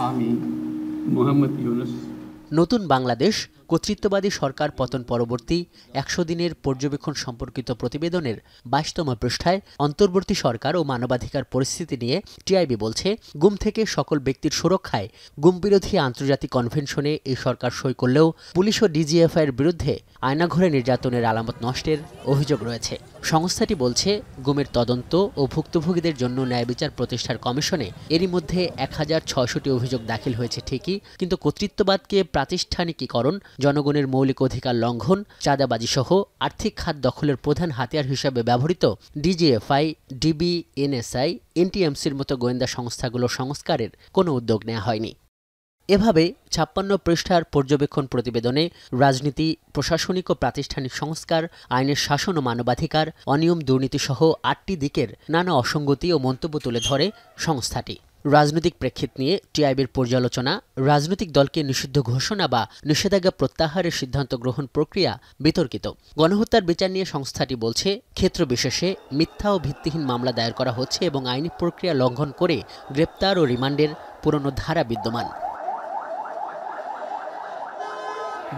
আমি মোহাম্মদ ইউনুস নতুন বাংলাদেশ কর্তৃত্ববাদী সরকার পতন পরবর্তী ১০০ দিনের পর্যবেক্ষণ সম্পর্কিত প্রতিবেদনের ২২তম পৃষ্ঠায় অন্তর্বর্তী সরকার ও মানবাধিকার পরিস্থিতি নিয়ে টিআইবি বলছে, গুম থেকে সকল ব্যক্তির সুরক্ষায় গুমবিরোধী আন্তর্জাতিক কনভেনশনে এই সরকার সই করলেও পুলিশ ও ডিজিএফআইয়ের বিরুদ্ধে আয়নাঘরে নির্যাতনের আলামত নষ্টের অভিযোগ রয়েছে। সংস্থাটি বলছে, গুমের তদন্ত ও ভুক্তভোগীদের জন্য ন্যায় বিচার প্রতিষ্ঠার কমিশনে এরই মধ্যে ১,৬০০টি অভিযোগ দাখিল হয়েছে ঠিকই, কিন্তু কর্তৃত্ববাদকে প্রাতিষ্ঠানিকীকরণ, জনগণের মৌলিক অধিকার লঙ্ঘন, চাঁদাবাজি সহ আর্থিক খাত দখলের প্রধান হাতিয়ার হিসেবে ব্যবহৃত ডিজিএফআই, ডিবি, এনএসআই, এনটিএমসির মতো গোয়েন্দা সংস্থাগুলোর সংস্কারের কোনো উদ্যোগ নেওয়া হয়নি। এভাবে ৫৬ পৃষ্ঠার পর্যবেক্ষণ প্রতিবেদনে রাজনীতি, প্রশাসনিক ও প্রাতিষ্ঠানিক সংস্কার, আইনের শাসন ও মানবাধিকার, অনিয়ম, দুর্নীতিসহ ৮টি দিকের নানা অসঙ্গতি ও মন্তব্য তুলে ধরে সংস্থাটি। রাজনৈতিক প্রেক্ষিত নিয়ে টিআইবির পর্যালোচনা, রাজনৈতিক দলকে নিষিদ্ধ ঘোষণা বা নিষেধাজ্ঞা প্রত্যাহারের সিদ্ধান্ত গ্রহণ প্রক্রিয়া বিতর্কিত। গণহত্যার বিচার নিয়ে সংস্থাটি বলছে, ক্ষেত্র বিশেষে মিথ্যা ও ভিত্তিহীন মামলা দায়ের করা হচ্ছে এবং আইনি প্রক্রিয়া লঙ্ঘন করে গ্রেপ্তার ও রিমান্ডের পুরনো ধারা বিদ্যমান।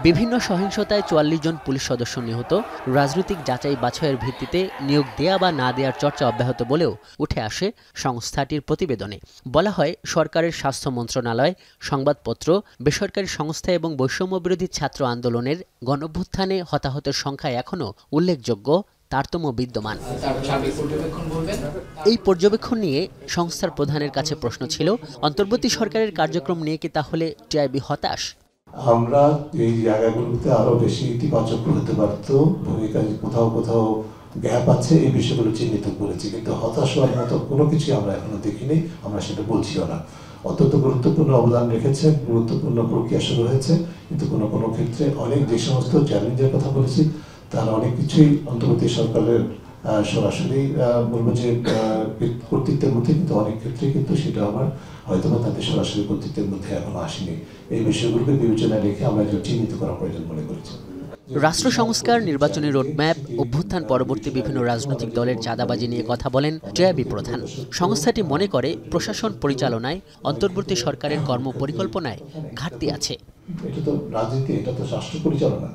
বিভিন্ন সহিংসতায় ৪৪ জন পুলিশ সদস্য নিহত, রাজনৈতিক যাচাই বাছাইয়ের ভিত্তিতে নিয়োগ দেয়া বা না দেওয়ার চর্চা অব্যাহত বলেও উঠে আসে সংস্থাটির প্রতিবেদনে। বলা হয়, সরকারের স্বাস্থ্য মন্ত্রণালয়, সংবাদপত্র, বেসরকারি সংস্থা এবং বৈষম্যবিরোধী ছাত্র আন্দোলনের গণঅভ্যুত্থানে হতাহতের সংখ্যা এখনও উল্লেখযোগ্য তারতম্য বিদ্যমান। এই পর্যবেক্ষণ নিয়ে সংস্থার প্রধানের কাছে প্রশ্ন ছিল, অন্তর্বর্তী সরকারের কার্যক্রম নিয়ে কি তাহলে টিআইবি হতাশ? আমরা এই জায়গাগুলোতে আরো বেশি ইতিবাচক হতে পারত, ভূমিকা কোথাও কোথাও গ্যাপ আছে, এই বিষয়গুলো চিহ্নিত করেছি, কিন্তু হতাশ হওয়ার মতো কোনো কিছু আমরা এখনো দেখিনি, আমরা সেটা বলছিও না। অত্যন্ত গুরুত্বপূর্ণ অবদান রেখেছে, গুরুত্বপূর্ণ প্রক্রিয়া শুরু হয়েছে, কিন্তু কোনো কোনো ক্ষেত্রে অনেক যে সমস্ত চ্যালেঞ্জের কথা বলেছি তার অনেক কিছুই অন্তর্বর্তী সরকারের সরাসরি বলবো যে কর্তৃত্বের মধ্যে, কিন্তু অনেক ক্ষেত্রে কিন্তু সেটা আবার হয়তো বা তাদের সরাসরি কর্তৃত্বের মধ্যে এখনো আসেনি। এই বিষয়গুলোকে বিবেচনায় রেখে আমরা এটা চিহ্নিত করা প্রয়োজন মনে করেছি। রাষ্ট্র সংস্কার, নির্বাচনী রোডম্যাপ, অভ্যুত্থান পরবর্তী বিভিন্ন রাজনৈতিক দলের চাঁদাবাজি নিয়ে কথা বলেন টিআইবি প্রধান। সংস্থাটি মনে করে, প্রশাসন পরিচালনায় অন্তর্বর্তী সরকারের কর্মপরিকল্পনায় ঘাটতি আছে। এটা তো রাজনীতি, এটা তো রাষ্ট্র পরিচালনা,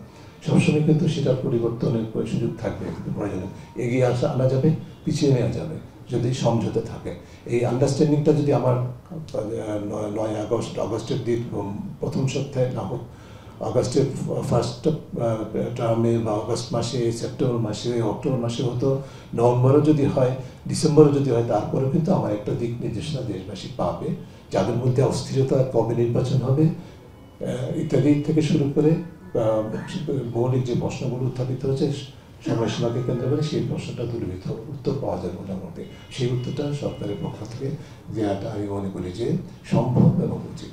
সবসময় কিন্তু সেটার পরিবর্তনের সুযোগ থাকবে, প্রয়োজনে এগিয়ে আনা যাবে, পিছিয়ে নেওয়া যাবে যদি সমঝোতা থাকে। এই আন্ডারস্ট্যান্ডিংটা যদি আমার ৯ আগস্টের দিন প্রথম সপ্তাহে না হোক, আগস্টের ফার্স্ট টার্মে বা আগস্ট মাসে, সেপ্টেম্বর মাসে, অক্টোবর মাসে হতো, নভেম্বরও যদি হয়, ডিসেম্বরও যদি হয়, তারপরে কিন্তু আমার একটা দিক নির্দেশনা দেশবাসী পাবে, যাদের মধ্যে অস্থিরতা, কবে নির্বাচন হবে ইত্যাদি থেকে শুরু করে মৌলিক যে প্রশ্নগুলো উত্থাপিত হয়েছে সময়সীমাকে কেন্দ্র করে, সেই প্রশ্নটা দূরীভূত উত্তর পাওয়া যায় মোটামুটি। সেই উত্তরটা সরকারের পক্ষ থেকে দেওয়াটা আমি মনে করি যে সম্ভব এবং উচিত।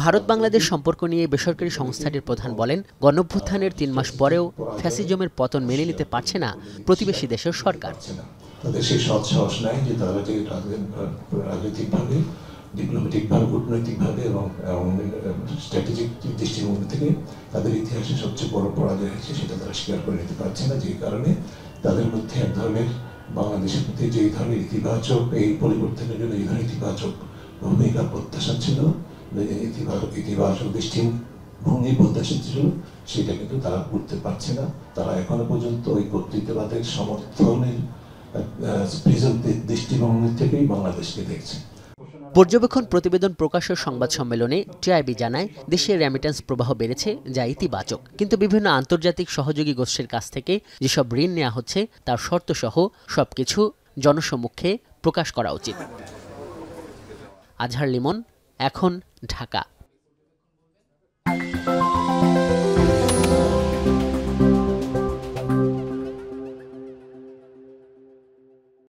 ভারত বাংলাদেশ সম্পর্ক নিয়ে বেসরকারি সংস্থাটির প্রধান বলেন, গণঅভ্যুত্থানের ৩ মাস পরেও ফ্যাসিজমের পতন মেনে নিতে পারছে না প্রতিবেশী দেশের সরকার। তাদের সেই সৎ সাহস নাই যে তারা যে রাজনৈতিকভাবে, ডিপ্লোম্যাটিকভাবে, কূটনৈতিকভাবে এবং স্ট্র্যাটেজিক দৃষ্টিভঙ্গি থেকে তাদের ইতিহাসে সবচেয়ে বড় পরাজয় হয়েছে, সেটা তারা স্বীকার করে নিতে পারছে না। যে কারণে তাদের মধ্যে এক ধরনের বাংলাদেশের প্রতি যে ধরনের ইতিবাচক, এই পরিবর্তনের জন্য এই ধরনের ইতিবাচক ভূমিকা প্রত্যাশা ছিল, ইতিবাচক দৃষ্টিভঙ্গি প্রত্যাশা ছিল, সেটা কিন্তু তারা করতে পারছে না। তারা এখনো পর্যন্ত ওই কর্তৃত্ববাদের সমর্থনের দৃষ্টিভঙ্গি থেকেই বাংলাদেশকে দেখছে। পর্যবেক্ষণ প্রতিবেদন প্রকাশের সংবাদ সম্মেলনে টিআইবি জানায়, দেশে রেমিট্যান্স প্রবাহ বেড়েছে, যা ইতিবাচক, কিন্তু বিভিন্ন আন্তর্জাতিক সহযোগী গোষ্ঠীর কাছ থেকে যেসব ঋণ নেওয়া হচ্ছে তার শর্তসহ সবকিছু জনসমক্ষে প্রকাশ করা উচিত। আজহার লিমন, এখন, ঢাকা।